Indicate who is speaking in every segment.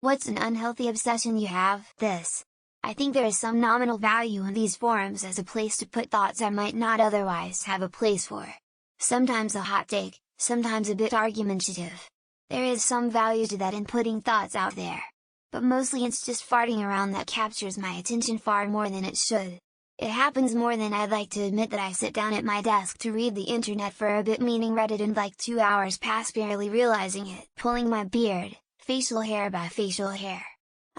Speaker 1: What's an unhealthy obsession you have? This. I think there is some nominal value in these forums as a place to put thoughts I might not otherwise have a place for. Sometimes a hot take, sometimes a bit argumentative. There is some value to that in putting thoughts out there. But mostly it's just farting around that captures my attention far more than it should. It happens more than I'd like to admit that I sit down at my desk to read the internet for a bit, meaning Reddit, and like 2 hours pass barely realizing it, pulling my beard, facial hair by facial hair.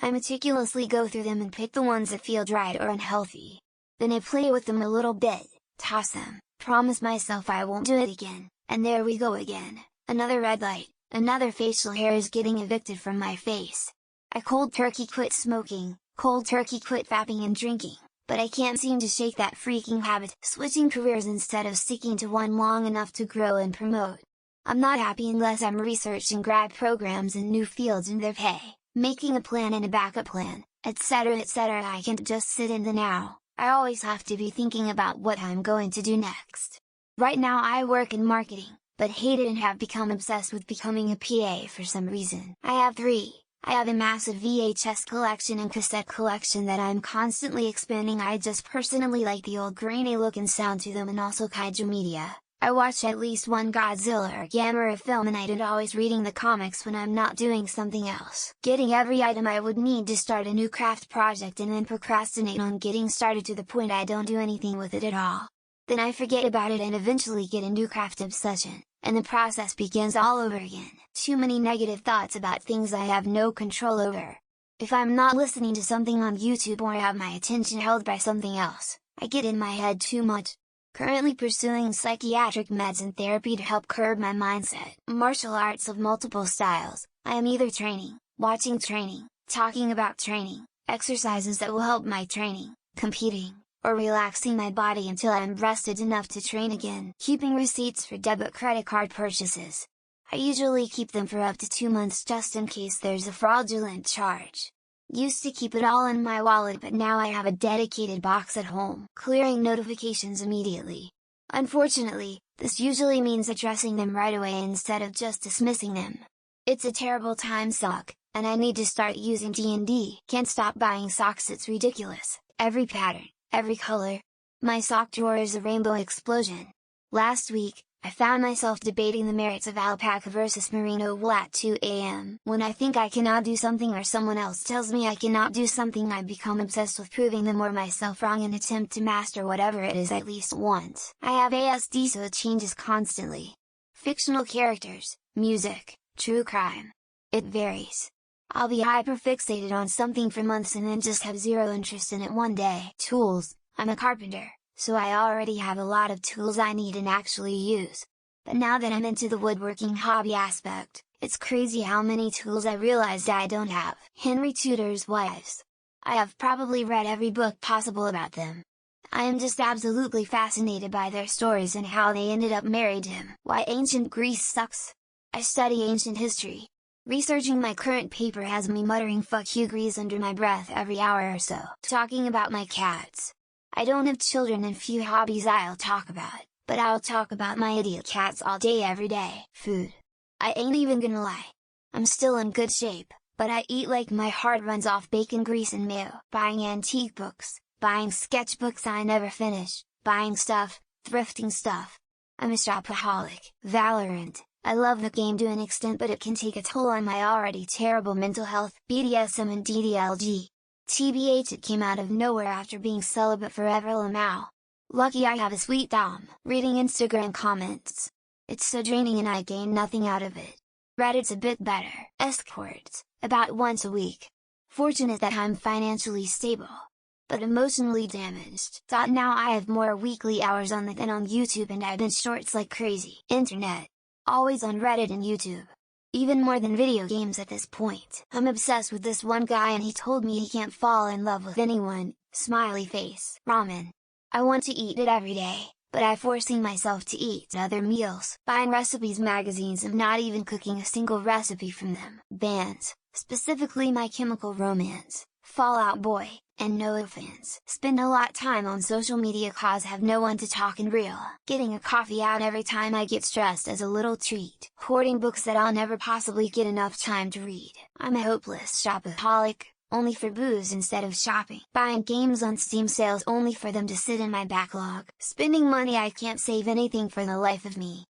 Speaker 1: I meticulously go through them and pick the ones that feel dried or unhealthy. Then I play with them a little bit, toss them, promise myself I won't do it again, and there we go again, another red light, another facial hair is getting evicted from my face. I cold turkey quit smoking, cold turkey quit vaping and drinking. But I can't seem to shake that freaking habit, switching careers instead of sticking to one long enough to grow and promote. I'm not happy unless I'm researching grad programs in new fields and their pay, making a plan and a backup plan, etc. etc. I can't just sit in the now, I always have to be thinking about what I'm going to do next. Right now I work in marketing, but hate it and have become obsessed with becoming a PA for some reason. I have a massive VHS collection and cassette collection that I'm constantly expanding. I just personally like the old grainy look and sound to them, and also kaiju media. I watch at least one Godzilla or Gamera film a night, and always reading the comics when I'm not doing something else. Getting every item I would need to start a new craft project and then procrastinate on getting started to the point I don't do anything with it at all. Then I forget about it and eventually get a new craft obsession, and the process begins all over again. Too many negative thoughts about things I have no control over. If I'm not listening to something on YouTube or have my attention held by something else, I get in my head too much. Currently pursuing psychiatric meds and therapy to help curb my mindset. Martial arts of multiple styles. I am either training, watching training, talking about training, exercises that will help my training, competing, or relaxing my body until I am rested enough to train again. Keeping receipts for debit credit card purchases. I usually keep them for up to 2 months just in case there's a fraudulent charge. Used to keep it all in my wallet, but now I have a dedicated box at home, clearing notifications immediately. Unfortunately, this usually means addressing them right away instead of just dismissing them. It's a terrible time suck, and I need to start using D&D. Can't stop buying socks, it's ridiculous. Every pattern, every color. My sock drawer is a rainbow explosion. Last week, I found myself debating the merits of alpaca versus merino wool at 2 a.m. When I think I cannot do something or someone else tells me I cannot do something, I become obsessed with proving them or myself wrong and attempt to master whatever it is at least once. I have ASD, so it changes constantly. Fictional characters, music, true crime. It varies. I'll be hyperfixated on something for months and then just have zero interest in it one day. Tools. I'm a carpenter, so I already have a lot of tools I need and actually use. But now that I'm into the woodworking hobby aspect, it's crazy how many tools I realized I don't have. Henry Tudor's wives. I have probably read every book possible about them. I am just absolutely fascinated by their stories and how they ended up married to him. Why ancient Greece sucks. I study ancient history. Researching my current paper has me muttering "fuck you Greece" under my breath every hour or so. Talking about my cats. I don't have children and few hobbies I'll talk about, but I'll talk about my idiot cats all day every day. Food. I ain't even gonna lie. I'm still in good shape, but I eat like my heart runs off bacon grease and mayo. Buying antique books, buying sketchbooks I never finish, buying stuff, thrifting stuff. I'm a shopaholic. Valorant. I love the game to an extent, but it can take a toll on my already terrible mental health. BDSM and DDLG. TBH, it came out of nowhere after being celibate forever. Lamau. Lucky I have a sweet dom. Reading Instagram comments. It's so draining and I gain nothing out of it. Reddit's a bit better. Escorts, about once a week. Fortunate that I'm financially stable. But emotionally damaged. Now I have more weekly hours on that than on YouTube, and I binge shorts like crazy. Internet. Always on Reddit and YouTube. Even more than video games at this point. I'm obsessed with this one guy and he told me he can't fall in love with anyone. Smiley face. Ramen. I want to eat it every day, but I'm forcing myself to eat other meals. Buying recipes magazines and not even cooking a single recipe from them. Bands, specifically My Chemical Romance, Fall Out Boy, And no offense, spend a lot time on social media cause have no one to talk in real. Getting a coffee out every time I get stressed as a little treat. Hoarding books that I'll never possibly get enough time to read. I'm a hopeless shopaholic, only for booze instead of shopping. Buying games on Steam sales only for them to sit in my backlog. Spending money I can't save anything for the life of me.